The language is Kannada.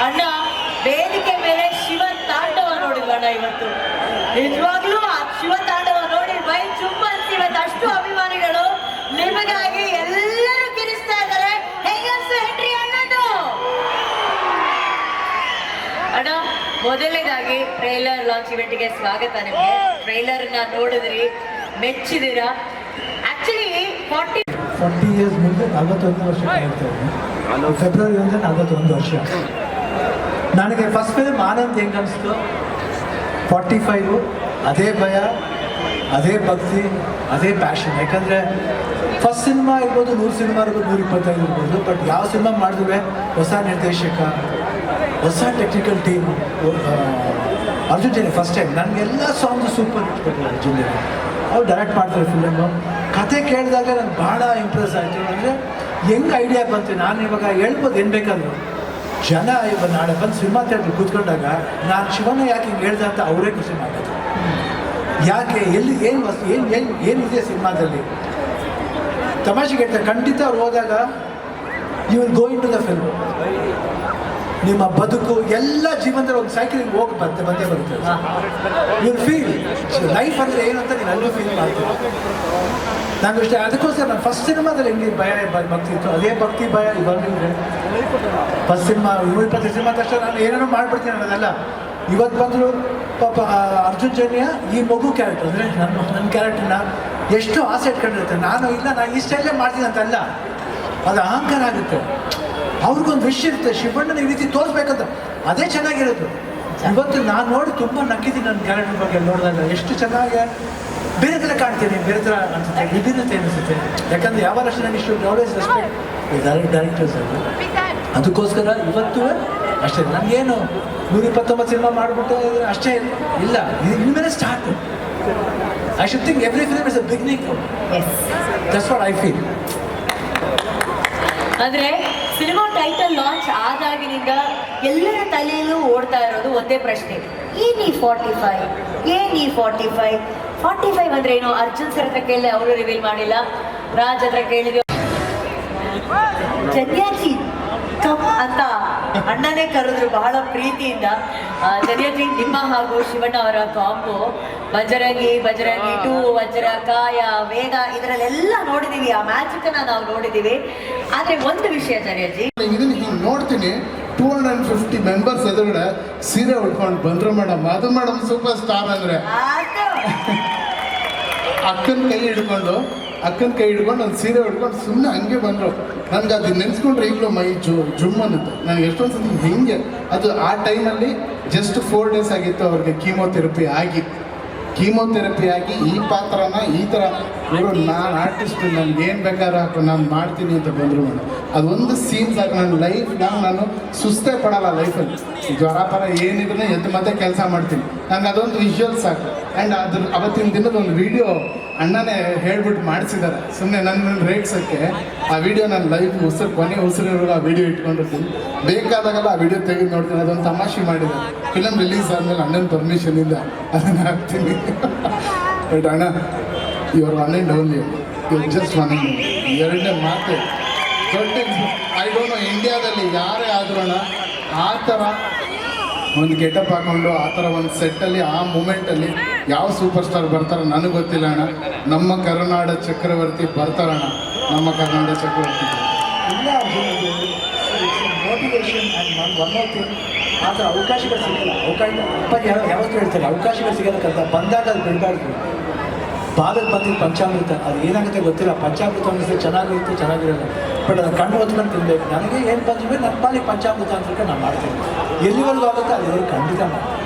ಅಣ್ಣ ವೇದಿಕೆ ಮೇಲೆ ಶಿವ ತಾಂಡವ ನೋಡಿದ್ವಣ್ಣ ಇವತ್ತು. ನಿಜವಾಗ್ಲೂ ಆ ಶಿವ ತಾಂಡವ ನೋಡಿ ಬೈ ಚುಮ್ಮ ಇವತ್ತು ಅಷ್ಟು ಅಭಿಮಾನಿಗಳು ನಿಮಗಾಗಿ ಎಲ್ಲರೂ ಕಿರಿಸ್ತಾ ಇದ್ದಾರೆ. ಹೆಂಗನ್ಸು ಹೆಂಡ್ರಿ ಅಣ್ಣದು? ಅಣ್ಣ ಮೊದಲನೇದಾಗಿ ಟ್ರೈಲರ್ ಲಾಂಚ್ ಇವೆಂಟ್ಗೆ ಸ್ವಾಗತ. ನಿಮಗೆ ಟ್ರೈಲರ್ ನೋಡಿದ್ರಿ, ಮೆಚ್ಚಿದಿರಾ? ಆಕ್ಚುಲಿ 40 ಇಯರ್ಸ್ ಮುಂದೆ 41 ವರ್ಷ ಹೇಳ್ತಾ ಇದ್ದೀನಿ. ಫೆಬ್ರವರಿ 1 41 ವರ್ಷ. ನನಗೆ ಫಸ್ಟ್ ಫಿಲ್ಮ್ ಆನಂದ್ ಹೆಂಗೆ ಅನಿಸ್ತು, 45 ಅದೇ ಭಯ, ಅದೇ ಭಕ್ತಿ, ಅದೇ ಪ್ಯಾಷನ್. ಯಾಕಂದರೆ ಫಸ್ಟ್ ಸಿನಿಮಾ ಇರ್ಬೋದು, 100 ಸಿನಿಮಾ ಇರ್ಬೋದು, 125 ಇರ್ಬೋದು, ಬಟ್ ಯಾವ ಸಿನಿಮಾ ಮಾಡಿದ್ವಿ ಹೊಸ ನಿರ್ದೇಶಕ, ಹೊಸ technical team. Arjun Janya first time ನನಗೆಲ್ಲ ಸಾಂಗ್ಸ್ ಸೂಪರ್ ಇಟ್ಬಿಟ್ರು. ಅರ್ಜುನ್ ಜನ್ಯ ಅವ್ರು ಡೈರೆಕ್ಟ್ ಮಾಡ್ತಾರೆ ಫಿಲ್ಮು. ಕತೆ ಕೇಳಿದಾಗ ನನಗೆ ಭಾಳ ಇಂಪ್ರೆಸ್ ಆಯಿತು. ಅಂದರೆ ಹೆಂಗೆ ಐಡಿಯಾ ಬಂತು, ನಾನು ಇವಾಗ ಹೇಳ್ಬೋದು ಏನು ಬೇಕಾದ್ರು. ಜನ ಇವಾಗ ನಾಳೆ ಬಂದು ಸಿನಿಮಾ ಥಿಯೇಟ್ರ್ ಕೂತ್ಕೊಂಡಾಗ ನಾನು ಶಿವನ ಯಾಕೆ ಹಿಂಗೆ ಹೇಳ್ದೆ ಅಂತ ಅವರೇ ಖುಷಿ ಮಾಡೋದು. ಯಾಕೆ, ಎಲ್ಲಿ, ಏನಿದೆ ಸಿನಿಮಾದಲ್ಲಿ ತಮಾಷೆಗೆ ಹೇಳ್ತಾರೆ. ಖಂಡಿತ ಅವ್ರು ಹೋದಾಗ you will go into the film. ನಿಮ್ಮ ಬದುಕು ಎಲ್ಲ ಜೀವನದಲ್ಲಿ ಒಂದು ಸೈಕಲಿಂಗ್ ಹೋಗಿ ಬಂದೇ ಬರುತ್ತೆ. ಯು ವಿಲ್ ಫೀಲ್ ಲೈಫ್ ಅಂದರೆ ಏನು ಅಂತ ನೀವು ಅಲ್ಲೂ ಫೀಲ್ ಮಾಡ್ತೀವಿ. ನಾನು ಇಷ್ಟ ಅದಕ್ಕೋಸ್ಕರ ನಾನು ಫಸ್ಟ್ ಸಿನಿಮಾದಲ್ಲಿ ಹೆಂಗೆ ಭಕ್ತಿ ಇತ್ತು, ಅದೇ ಭಕ್ತಿ ಭಯ ಇವಾಗಲೂ. ಫಸ್ಟ್ ಸಿನಿಮಾ 20 ಸಿನಿಮಾ ತಕ್ಷಣ ನಾನು ಏನೇನೋ ಮಾಡ್ಬಿಡ್ತೀನಿ ಅನ್ನೋದಲ್ಲ. ಇವತ್ತು ಬಂದರು ಪಾಪ ಅರ್ಜುನ್ ಜನ್ಯ ಈ ಮಗು ಕ್ಯಾರೆಕ್ಟರ್, ಅಂದರೆ ನನ್ನ ಕ್ಯಾರೆಕ್ಟರ್ನ ಎಷ್ಟು ಆಸೆ ಇಟ್ಕೊಂಡಿರುತ್ತೆ. ನಾನು ಈ ಸ್ಟೈಲೇ ಮಾಡ್ತೀನಿ ಅಂತಲ್ಲ, ಅದು ಅಹಂಕಾರ ಆಗುತ್ತೆ. ಅವ್ರಿಗೊಂದು ವಿಷಯ ಇರುತ್ತೆ, ಶಿವಣ್ಣನ ಈ ರೀತಿ ತೋರಿಸ್ಬೇಕಂತ. ಅದೇ ಚೆನ್ನಾಗಿರೋದು. ಇವತ್ತು ನಾನು ನೋಡಿ ತುಂಬ ನಕ್ಕಿದ್ದೀನಿ ನನ್ನ ಕ್ಯಾರೆಕ್ಟರ್ ಬಗ್ಗೆ ನೋಡಿದಾಗ. ಎಷ್ಟು ಚೆನ್ನಾಗಿ ಬೇರೆ ಥರ ಕಾಣ್ತೀನಿ, ಬೇರೆ ಥರ ಅನಿಸುತ್ತೆ, ವಿಭಿನ್ನತೆ ಅನಿಸುತ್ತೆ. ಯಾಕಂದರೆ ಯಾವಾಗ ಅಷ್ಟು ನನಗೆ ಇಷ್ಟು ಆಲ್ವೇಸ್ ರೆಸ್ಪೆಕ್ಟ್ ಡೈರೆಕ್ಟರ್ಸ್ ಅದು. ಅದಕ್ಕೋಸ್ಕರ ಇವತ್ತು ಅಷ್ಟೇ. ನನಗೇನು 129 ಸಿನಿಮಾ ಮಾಡಿಬಿಟ್ಟು ಅಷ್ಟೇ ಇಲ್ಲ, ಇನ್ಮೇಲೆ start. I should think every film is a beginning. That's what I feel. ಅಂದ್ರೆ ಸಿನಿಮಾ ಟೈಟಲ್ ಲಾಂಚ್ ಆದಾಗಿನಿಂದ ಎಲ್ಲರ ತಲೆಯಲ್ಲೂ ಓಡ್ತಾ ಇರೋದು ಒಂದೇ ಪ್ರಶ್ನೆ, ಏನಿ 45 ಅಂದ್ರೆ ಏನು? ಅರ್ಜುನ್ ಸರ್ ಹತ್ರ ಕೇಳಿದೆ, ಅವರು ರಿವೀಲ್ ಮಾಡಿಲ್ಲ. ರಾಜ್ ಹತ್ರ ಕೇಳಿದ್ವಿ, ಜನ್ಯಾಜಿ ಕಮ್ ಅಂತ ಅಣ್ಣನೇ ಕರೆದ್ರು ಬಹಳ ಪ್ರೀತಿಯಿಂದ. ಜನ್ಯಾಜಿ, ನಿಮ್ಮ ಹಾಗೂ ಶಿವಣ್ಣ ಅವರ ಕಾಂಬೋ ಬಜರಂಗಿ 2, ವಜ್ರ, ಕಾಯ, ವೇಗ ಇದರಲ್ಲೆಲ್ಲ ನೋಡಿದೀವಿ. ಆ ಮ್ಯಾಜಿಕ್ ಅನ್ನ ನಾವು ನೋಡಿದೀವಿ. ಆದ್ರೆ ಒಂದು ವಿಷಯ ಜನ್ಯಾಜಿ, ಇದನ್ನ ಹಿಂಗೆ ನೋಡ್ತೀನಿ, 250 ಮೆಂಬರ್ಸ್ ಎದುರುಗಡೆ ಸೀರೆ ಉಟ್ಕೊಂಡು ಬಂದ್ರು ಮೇಡಮ್. ಅದು ಮೇಡಮ್ ಸೂಪರ್ ಸ್ಟಾರ್. ಅಂದರೆ ಅಕ್ಕನ ಕೈ ಹಿಡ್ಕೊಂಡು ಒಂದು ಸೀರೆ ಉಟ್ಕೊಂಡು ಸುಮ್ಮನೆ ಹಂಗೆ ಬಂದರು. ನನಗೆ ಅದು ನೆನೆಸ್ಕೊಂಡ್ರೆ ಈಗಲೂ ಮೈ ಜುಮ್ ಅನ್ನುತ್ತೆ. ನನಗೆ ಎಷ್ಟೊಂದು ಸತಿ ಹೆಂಗೆ ಅದು ಆ ಟೈಮಲ್ಲಿ ಜಸ್ಟ್ 4 days ಆಗಿತ್ತು ಅವ್ರಿಗೆ ಕೀಮೋಥೆರಪಿ ಆಗಿ ಈ ಪಾತ್ರನ ಈ ಥರ ಇವರು ನಾನು ಆರ್ಟಿಸ್ಟ್, ನನಗೆ ಏನು ಬೇಕಾದ್ರೆ ಹಾಕು ನಾನು ಮಾಡ್ತೀನಿ ಅಂತ ಬಂದರು ಮೇಡಮ್. ಅದೊಂದು ಸೀನ್ಸ್ ಆಗಿ ನನ್ನ ಲೈಫ್ ನಾನು ಸುಸ್ತೇ ಪಡಲ್ಲ ಲೈಫಲ್ಲಿ. ಜ್ವರ ಪರ ಏನಿದ್ರೆ ಎದ್ದು ಮತ್ತೆ ಕೆಲಸ ಮಾಡ್ತೀನಿ. ನಂಗೆ ಅದೊಂದು ವಿಜುವಲ್ ಸಾಕು. ಆ್ಯಂಡ್ ಅವತ್ತಿನ ದಿನದ ಒಂದು ವಿಡಿಯೋ ಅಣ್ಣನೇ ಹೇಳ್ಬಿಟ್ಟು ಮಾಡಿಸಿದ್ದಾರೆ ಸುಮ್ಮನೆ ನನ್ನ ರೇಟ್ಸೋಕ್ಕೆ. ಆ ವಿಡಿಯೋ ನನ್ನ ಲೈಫ್ ಕೊನೆ ಉಸಿರಿರುವಾಗ ಆ ವಿಡಿಯೋ ಇಟ್ಕೊಂಡಿರ್ತೀನಿ. ಬೇಕಾದಾಗಲ್ಲ ಆ ವಿಡಿಯೋ ತೆಗೆದು ನೋಡ್ತೀನಿ. ಅದೊಂದು ತಮಾಷೆ ಮಾಡಿದೆ. ಫಿಲಮ್ ರಿಲೀಸ್ ಆದಮೇಲೆ ಅಣ್ಣನ ಪರ್ಮಿಷನಿಂದ ಅದನ್ನು ಹಾಕ್ತೀನಿ. ಬಟ್ ಅಣ್ಣ, ಇವರು ಒನ್ ಆ್ಯಂಡ್ ಓನ್ಲಿ, ಇವ್ರು ಜಸ್ಟ್ ಒನ್ ಆ್ಯಂಡ್ ಓನ್ಲಿ. ಎರಡನೇ ಮಾತು ದೊಡ್ಡ ಐ ಡೋಂಟ್ ನೋ ಇಂಡಿಯಾದಲ್ಲಿ ಯಾರೇ ಆದ್ರೂ ಅಣ್ಣ ಆ ಥರ ಒಂದು ಗೆಟಪ್ ಹಾಕೊಂಡು ಆ ಥರ ಒಂದು ಸೆಟ್ಟಲ್ಲಿ ಆ ಮೂಮೆಂಟಲ್ಲಿ ಯಾವ ಸೂಪರ್ ಸ್ಟಾರ್ ಬರ್ತಾರೋ ನನಗೆ ಗೊತ್ತಿಲ್ಲ ಅಣ್ಣ. ನಮ್ಮ ಕರುನಾಡ ಚಕ್ರವರ್ತಿ ಬರ್ತಾರಣ್ಣ, ನಮ್ಮ ಕರುನಾಡ ಚಕ್ರವರ್ತಿ. ಇಲ್ಲ motivation and one more thing, ಆ ಥರ ಅವಕಾಶಗಳು ಸಿಗಲ್ಲ. ಯಾವತ್ತೂ ಹೇಳ್ತಾರೆ ಅವಕಾಶಗಳು ಸಿಗಲ್ಲ ಬಂದಾಗ ಅದು ಬಿಡಬಾರ್ದು. ಬಾದಕ್ಕೆ ಬಂದಿದ್ದು ಪಂಚಾಮೃತ, ಅದು ಏನಾಗುತ್ತೆ ಗೊತ್ತಿಲ್ಲ. ಪಂಚಾಮೃತ ಅನ್ನಿಸಿದ್ರೆ ಚೆನ್ನಾಗಿರೋದು, ಬಟ್ ಅದು ಕಣ್ಣು ಹೊತ್ಕೊಂಡು ತಿನ್ಬೇಕು. ನನಗೆ ಏನು ಬಂದಿವೆ ನನ್ನ ಪಾಲಿಗೆ ಪಂಚಾಮೃತ ಅಂತ ನಾನು ಮಾಡ್ತೀನಿ. ಎಲ್ಲಿವರೆಗೂ ಆಗುತ್ತೆ ಅಲ್ಲಿವರೆಗೂ ಖಂಡಿತ ಮಾಡ್ತೀನಿ.